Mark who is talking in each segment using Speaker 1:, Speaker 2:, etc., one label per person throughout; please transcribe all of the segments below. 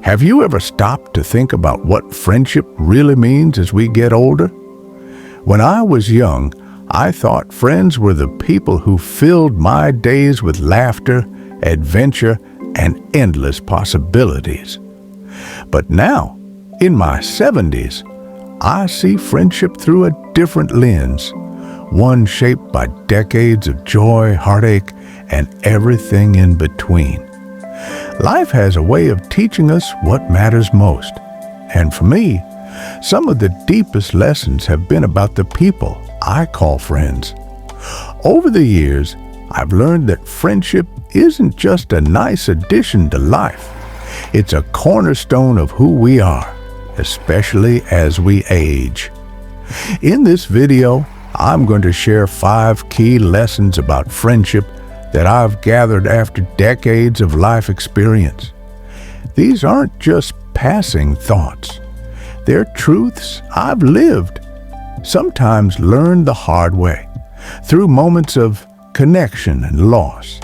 Speaker 1: Have you ever stopped to think about what friendship really means as we get older? When I was young, I thought friends were the people who filled my days with laughter, adventure, and endless possibilities. But now, in my 70s, I see friendship through a different lens, one shaped by decades of joy, heartache, and everything in between. Life has a way of teaching us what matters most. And for me, some of the deepest lessons have been about the people I call friends. Over the years, I've learned that friendship isn't just a nice addition to life. It's a cornerstone of who we are, especially as we age. In this video, I'm going to share 5 key lessons about friendship that I've gathered after decades of life experience. These aren't just passing thoughts. They're truths I've lived, sometimes learned the hard way, through moments of connection and loss.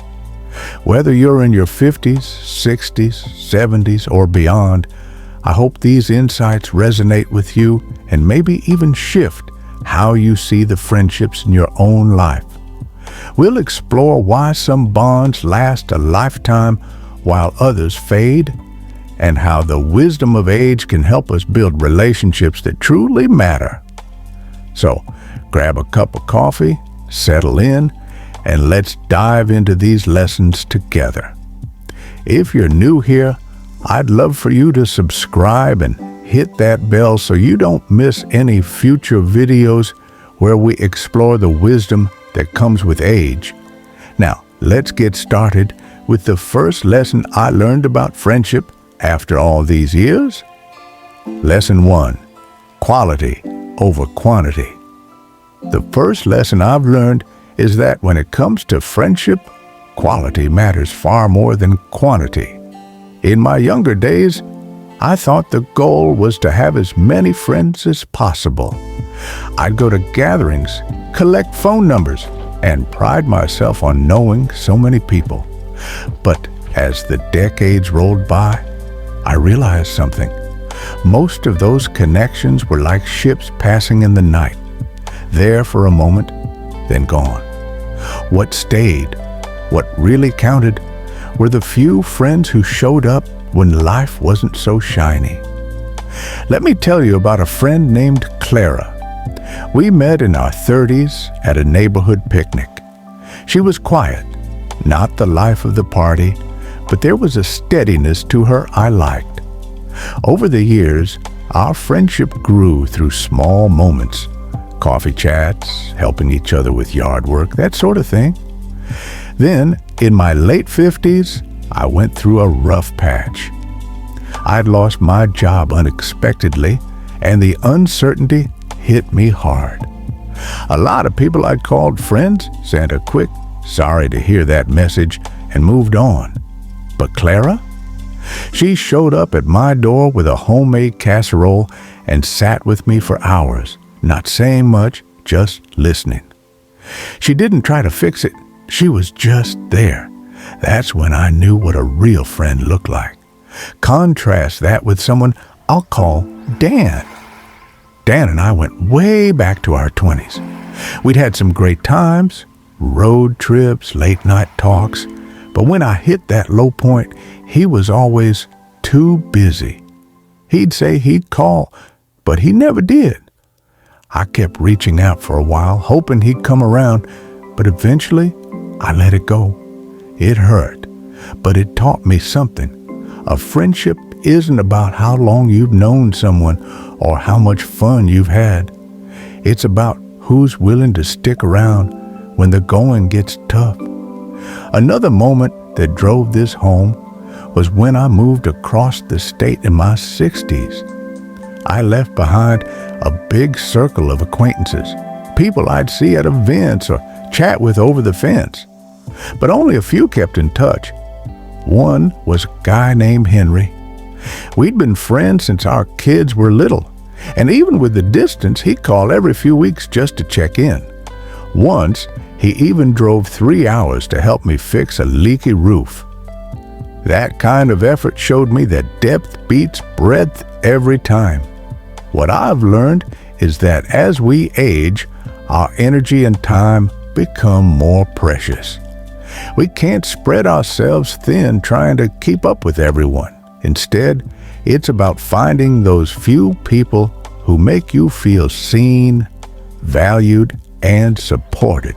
Speaker 1: Whether you're in your 50s, 60s, 70s, or beyond, I hope these insights resonate with you and maybe even shift how you see the friendships in your own life. We'll explore why some bonds last a lifetime while others fade, and how the wisdom of age can help us build relationships that truly matter. So, grab a cup of coffee, settle in, and let's dive into these lessons together. If you're new here, I'd love for you to subscribe and hit that bell so you don't miss any future videos where we explore the wisdom that comes with age. Now, let's get started with the first lesson I learned about friendship after all these years. Lesson 1: quality over quantity. The first lesson I've learned is that when it comes to friendship, quality matters far more than quantity. In my younger days, I thought the goal was to have as many friends as possible. I'd go to gatherings, collect phone numbers, and pride myself on knowing so many people. But as the decades rolled by, I realized something. Most of those connections were like ships passing in the night, there for a moment, then gone. What stayed, what really counted, were the few friends who showed up when life wasn't so shiny. Let me tell you about a friend named Clara. We met in our 30s at a neighborhood picnic. She was quiet, not the life of the party, but there was a steadiness to her I liked. Over the years, our friendship grew through small moments, coffee chats, helping each other with yard work, that sort of thing. Then, in my late 50s, I went through a rough patch. I'd lost my job unexpectedly, and the uncertainty hit me hard. A lot of people I'd called friends sent a quick, "Sorry to hear that" message and moved on. But Clara? She showed up at my door with a homemade casserole and sat with me for hours, not saying much, just listening. She didn't try to fix it. She was just there. That's when I knew what a real friend looked like. Contrast that with someone I'll call Dan. Dan and I went way back to our 20s. We'd had some great times, road trips, late night talks, but when I hit that low point, he was always too busy. He'd say he'd call, but he never did. I kept reaching out for a while, hoping he'd come around, but eventually I let it go. It hurt, but it taught me something. A friendship isn't about how long you've known someone or how much fun you've had. It's about who's willing to stick around when the going gets tough. Another moment that drove this home was when I moved across the state in my 60s. I left behind a big circle of acquaintances, people I'd see at events or chat with over the fence. But only a few kept in touch. One was a guy named Henry. We'd been friends since our kids were little, and even with the distance, he'd call every few weeks just to check in. Once, he even drove 3 hours to help me fix a leaky roof. That kind of effort showed me that depth beats breadth every time. What I've learned is that as we age, our energy and time become more precious. We can't spread ourselves thin trying to keep up with everyone. Instead, it's about finding those few people who make you feel seen, valued, and supported,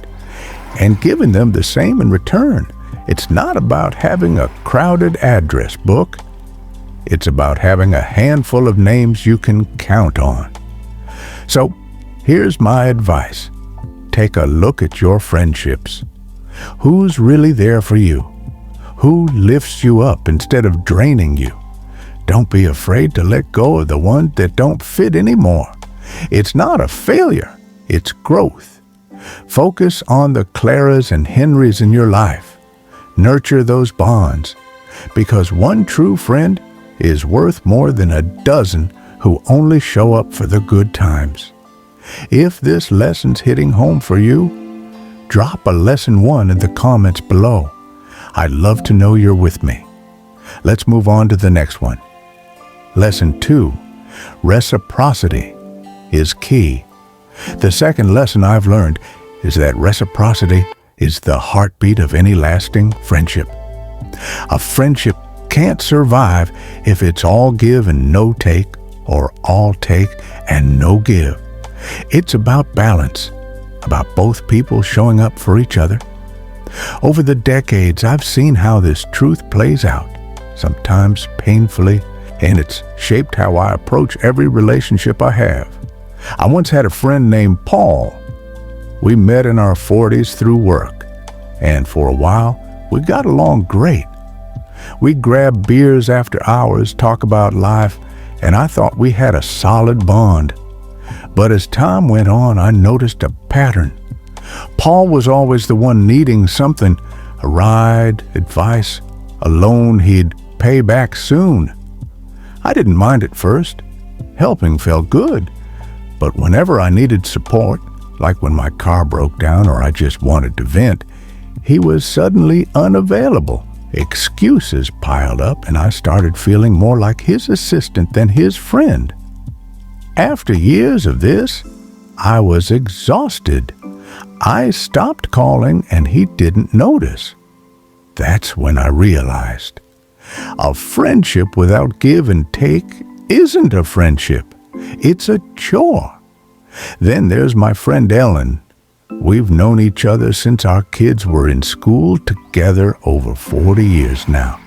Speaker 1: and giving them the same in return. It's not about having a crowded address book. It's about having a handful of names you can count on. So, here's my advice. Take a look at your friendships. Who's really there for you? Who lifts you up instead of draining you? Don't be afraid to let go of the ones that don't fit anymore. It's not a failure, it's growth. Focus on the Claras and Henrys in your life. Nurture those bonds, because one true friend is worth more than a dozen who only show up for the good times. If this lesson's hitting home for you, drop a lesson 1 in the comments below. I'd love to know you're with me. Let's move on to the next one. Lesson 2, reciprocity is key. The second lesson I've learned is that reciprocity is the heartbeat of any lasting friendship. A friendship can't survive if it's all give and no take, or all take and no give. It's about balance, about both people showing up for each other. Over the decades, I've seen how this truth plays out, sometimes painfully, and it's shaped how I approach every relationship I have. I once had a friend named Paul. We met in our 40s through work, and for a while, we got along great. We'd grab beers after hours, talk about life, and I thought we had a solid bond. But as time went on, I noticed a pattern. Paul was always the one needing something, a ride, advice, a loan he'd pay back soon. I didn't mind at first. Helping felt good. But whenever I needed support, like when my car broke down or I just wanted to vent, he was suddenly unavailable. Excuses piled up, and I started feeling more like his assistant than his friend. After years of this, I was exhausted. I stopped calling and he didn't notice. That's when I realized a friendship without give and take isn't a friendship. It's a chore. Then there's my friend Ellen. We've known each other since our kids were in school together over 40 years now.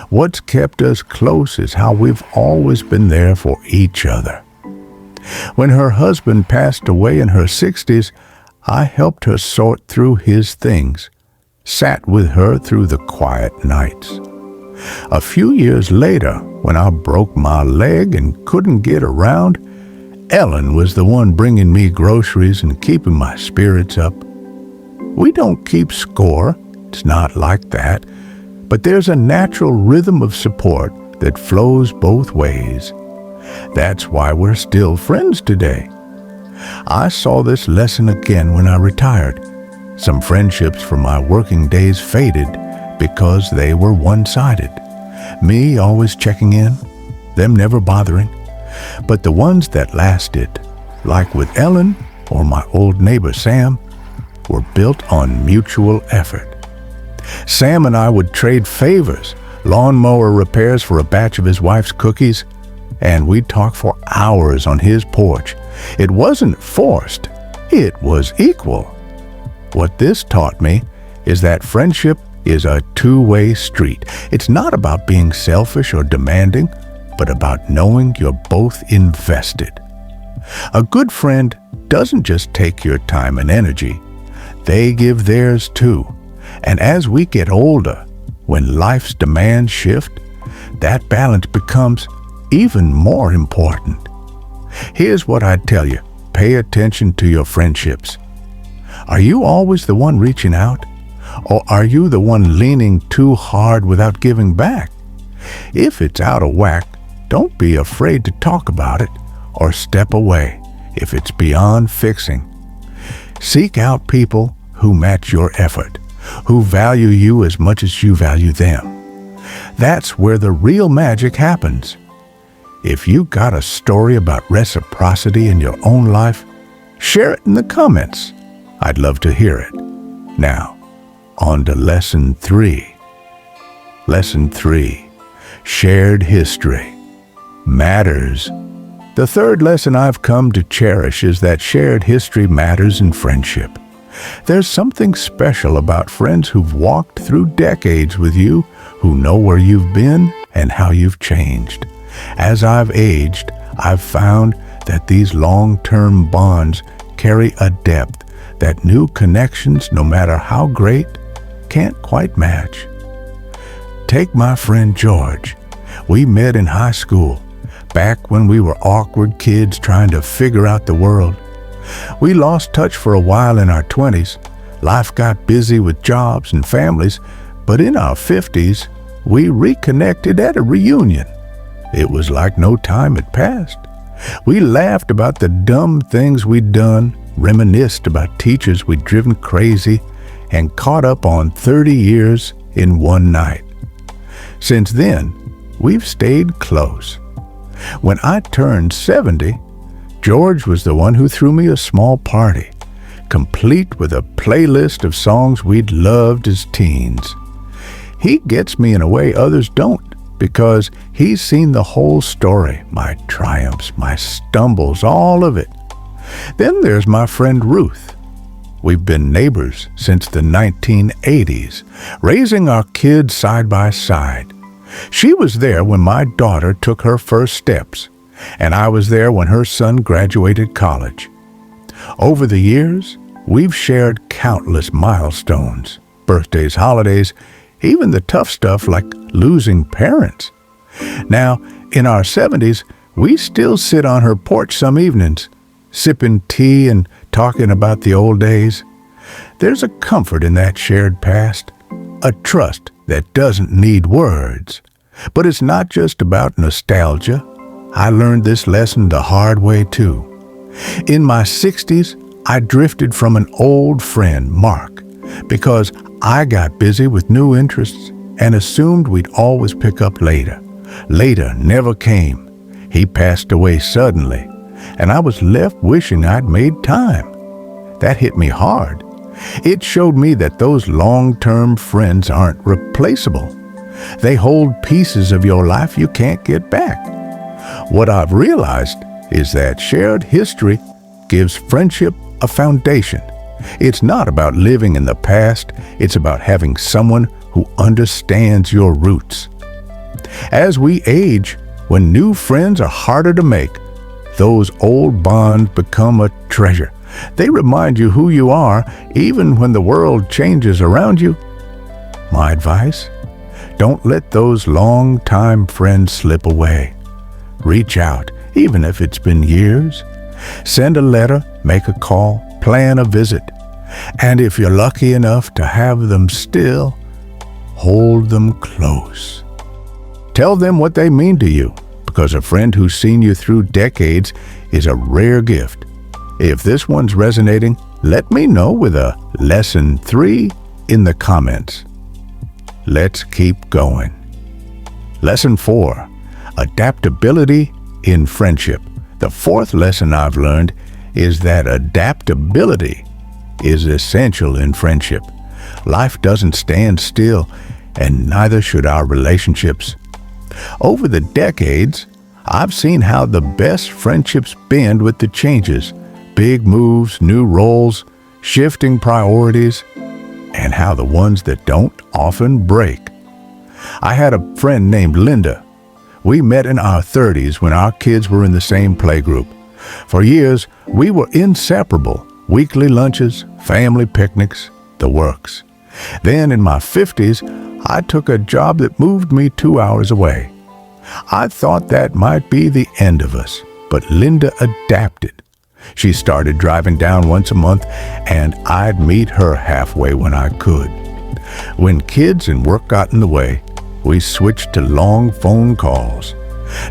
Speaker 1: What's kept us close is how we've always been there for each other. When her husband passed away in her 60s, I helped her sort through his things, sat with her through the quiet nights. A few years later, when I broke my leg and couldn't get around, Ellen was the one bringing me groceries and keeping my spirits up. We don't keep score, it's not like that, but there's a natural rhythm of support that flows both ways. That's why we're still friends today. I saw this lesson again when I retired. Some friendships from my working days faded because they were one-sided. Me always checking in, them never bothering. But the ones that lasted, like with Ellen or my old neighbor Sam, were built on mutual effort. Sam and I would trade favors, lawnmower repairs for a batch of his wife's cookies, and we'd talk for hours on his porch. It wasn't forced, it was equal. What this taught me is that friendship is a two-way street. It's not about being selfish or demanding, but about knowing you're both invested. A good friend doesn't just take your time and energy, they give theirs too. And as we get older, when life's demands shift, that balance becomes even more important. Here's what I'd tell you. Pay attention to your friendships. Are you always the one reaching out? Or are you the one leaning too hard without giving back? If it's out of whack, don't be afraid to talk about it or step away if it's beyond fixing. Seek out people who match your effort, who value you as much as you value them. That's where the real magic happens. If you got a story about reciprocity in your own life, share it in the comments. I'd love to hear it. Now, on to Lesson 3. Lesson 3. Shared history matters. The third lesson I've come to cherish is that shared history matters in friendship. There's something special about friends who've walked through decades with you, who know where you've been and how you've changed. As I've aged, I've found that these long-term bonds carry a depth that new connections, no matter how great, can't quite match. Take my friend George. We met in high school, back when we were awkward kids trying to figure out the world. We lost touch for a while in our 20s. Life got busy with jobs and families, but in our 50s, we reconnected at a reunion. It was like no time had passed. We laughed about the dumb things we'd done, reminisced about teachers we'd driven crazy, and caught up on 30 years in one night. Since then, we've stayed close. When I turned 70, George was the one who threw me a small party, complete with a playlist of songs we'd loved as teens. He gets me in a way others don't, because he's seen the whole story, my triumphs, my stumbles, all of it. Then there's my friend Ruth. We've been neighbors since the 1980s, raising our kids side by side. She was there when my daughter took her first steps, and I was there when her son graduated college. Over the years, we've shared countless milestones, birthdays, holidays, even the tough stuff like losing parents. Now, in our 70s, we still sit on her porch some evenings, sipping tea and talking about the old days. There's a comfort in that shared past, a trust that doesn't need words. But it's not just about nostalgia. I learned this lesson the hard way too. In my 60s, I drifted from an old friend, Mark, because I got busy with new interests and assumed we'd always pick up later. Later never came. He passed away suddenly, and I was left wishing I'd made time. That hit me hard. It showed me that those long-term friends aren't replaceable. They hold pieces of your life you can't get back. What I've realized is that shared history gives friendship a foundation. It's not about living in the past, it's about having someone who understands your roots. As we age, when new friends are harder to make, those old bonds become a treasure. They remind you who you are, even when the world changes around you. My advice? Don't let those long-time friends slip away. Reach out, even if it's been years. Send a letter, make a call, plan a visit. And if you're lucky enough to have them still, hold them close. Tell them what they mean to you, because a friend who's seen you through decades is a rare gift. If this one's resonating, let me know with a Lesson 3 in the comments. Let's keep going. Lesson 4, Adaptability in Friendship. The fourth lesson I've learned is that adaptability is essential in friendship. Life doesn't stand still, and neither should our relationships. Over the decades, I've seen how the best friendships bend with the changes, big moves, new roles, shifting priorities, and how the ones that don't often break. I had a friend named Linda. We met in our 30s when our kids were in the same playgroup. For years, we were inseparable. Weekly lunches, family picnics, the works. Then in my 50s, I took a job that moved me 2 hours away. I thought that might be the end of us, but Linda adapted. She started driving down once a month, and I'd meet her halfway when I could. When kids and work got in the way, we switched to long phone calls.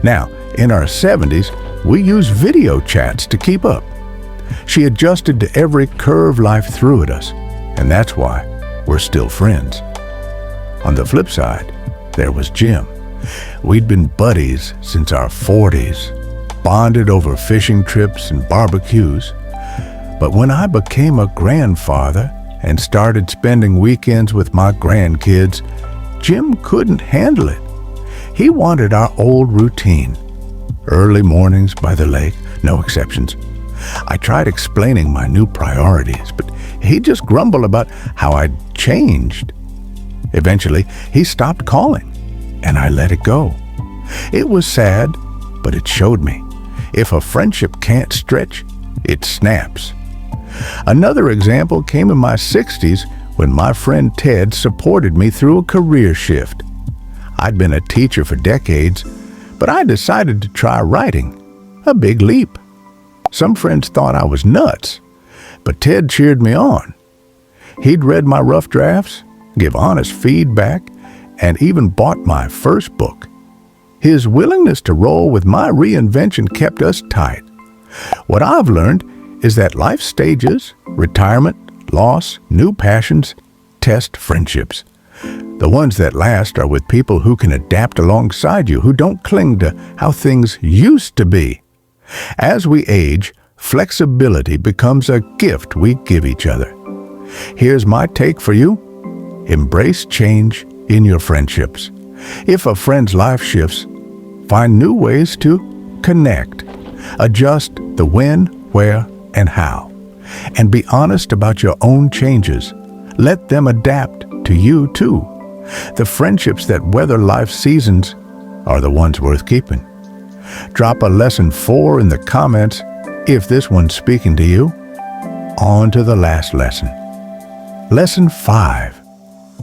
Speaker 1: Now, in our 70s, we use video chats to keep up. She adjusted to every curve life threw at us, and that's why we're still friends. On the flip side, there was Jim. We'd been buddies since our 40s, bonded over fishing trips and barbecues. But when I became a grandfather and started spending weekends with my grandkids, Jim couldn't handle it. He wanted our old routine. Early mornings by the lake, no exceptions. I tried explaining my new priorities, but he just grumbled about how I'd changed. Eventually, he stopped calling, and I let it go. It was sad, but it showed me. If a friendship can't stretch, it snaps. Another example came in my 60s when my friend Ted supported me through a career shift. I'd been a teacher for decades, but I decided to try writing. A big leap. Some friends thought I was nuts, but Ted cheered me on. He'd read my rough drafts, give honest feedback, and even bought my first book. His willingness to roll with my reinvention kept us tight. What I've learned is that life stages, retirement, loss, new passions, test friendships. The ones that last are with people who can adapt alongside you, who don't cling to how things used to be. As we age, flexibility becomes a gift we give each other. Here's my take for you. Embrace change in your friendships. If a friend's life shifts, find new ways to connect. Adjust the when, where, and how. And be honest about your own changes. Let them adapt to you too. The friendships that weather life's seasons are the ones worth keeping. Drop a lesson 4 in the comments if this one's speaking to you. On to the last lesson. Lesson 5.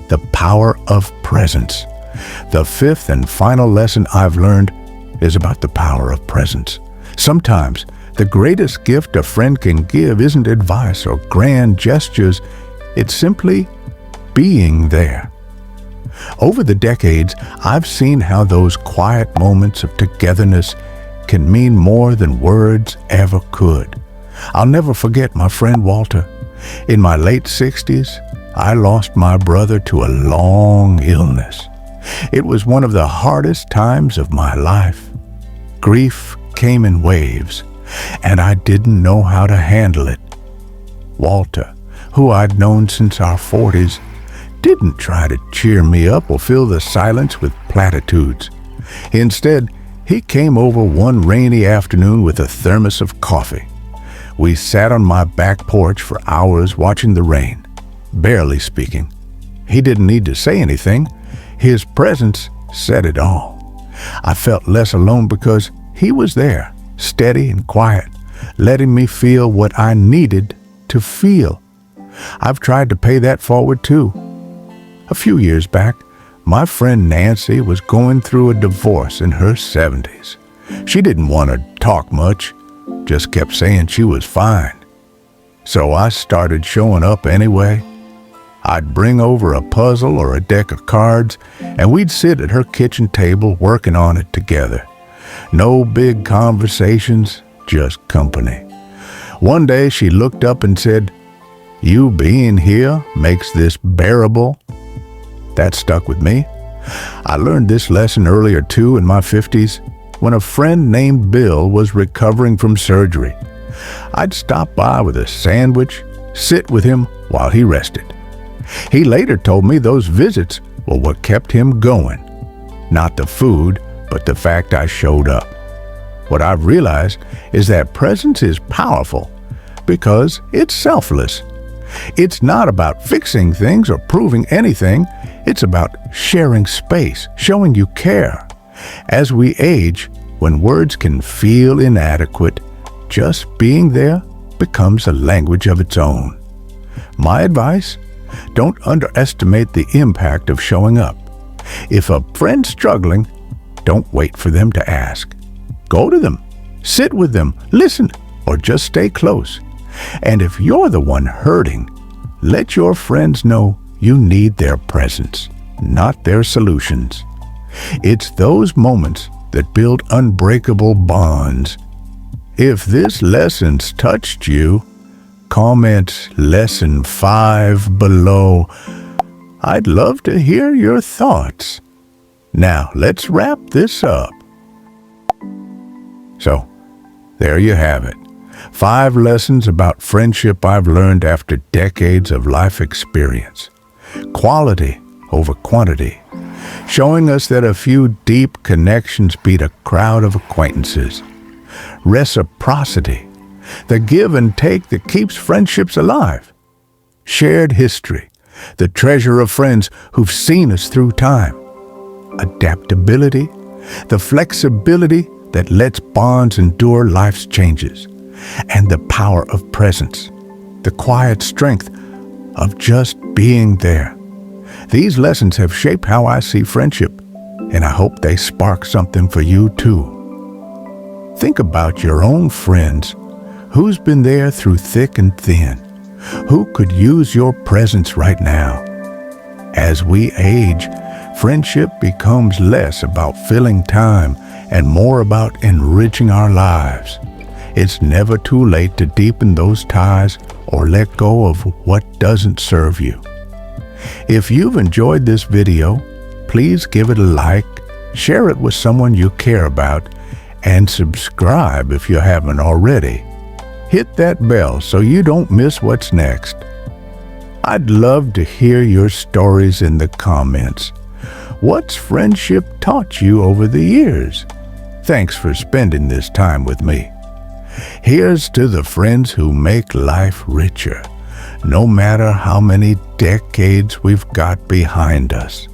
Speaker 1: The power of presence. The 5th and final lesson I've learned is about the power of presence. Sometimes the greatest gift a friend can give isn't advice or grand gestures. It's simply being there. Over the decades, I've seen how those quiet moments of togetherness can mean more than words ever could. I'll never forget my friend Walter. In my late 60s, I lost my brother to a long illness. It was one of the hardest times of my life. Grief came in waves, and I didn't know how to handle it. Walter, who I'd known since our 40s, didn't try to cheer me up or fill the silence with platitudes. Instead, he came over one rainy afternoon with a thermos of coffee. We sat on my back porch for hours watching the rain, barely speaking. He didn't need to say anything. His presence said it all. I felt less alone because he was there, steady and quiet, letting me feel what I needed to feel. I've tried to pay that forward too. A few years back, my friend Nancy was going through a divorce in her 70s. She didn't want to talk much, just kept saying she was fine. So I started showing up anyway. I'd bring over a puzzle or a deck of cards, and we'd sit at her kitchen table working on it together. No big conversations, just company. One day she looked up and said, "You being here makes this bearable." That stuck with me. I learned this lesson earlier too in my 50s when a friend named Bill was recovering from surgery. I'd stop by with a sandwich, sit with him while he rested. He later told me those visits were what kept him going. Not the food, but the fact I showed up. What I've realized is that presence is powerful because it's selfless. It's not about fixing things or proving anything. It's about sharing space, showing you care. As we age, when words can feel inadequate, just being there becomes a language of its own. My advice: don't underestimate the impact of showing up. If a friend's struggling, don't wait for them to ask. Go to them, sit with them, listen, or just stay close. And if you're the one hurting, let your friends know you need their presence, not their solutions. It's those moments that build unbreakable bonds. If this lesson's touched you, comment Lesson 5 below. I'd love to hear your thoughts. Now, let's wrap this up. So, there you have it. 5 lessons about friendship I've learned after decades of life experience. Quality over quantity, showing us that a few deep connections beat a crowd of acquaintances. Reciprocity, the give and take that keeps friendships alive. Shared history, the treasure of friends who've seen us through time. Adaptability, the flexibility that lets bonds endure life's changes. And the power of presence, the quiet strength of just being there. These lessons have shaped how I see friendship, and I hope they spark something for you too. Think about your own friends. Who's been there through thick and thin? Who could use your presence right now? As we age, friendship becomes less about filling time and more about enriching our lives. It's never too late to deepen those ties or let go of what doesn't serve you. If you've enjoyed this video, please give it a like, share it with someone you care about, and subscribe if you haven't already. Hit that bell so you don't miss what's next. I'd love to hear your stories in the comments. What's friendship taught you over the years? Thanks for spending this time with me. Here's to the friends who make life richer, no matter how many decades we've got behind us.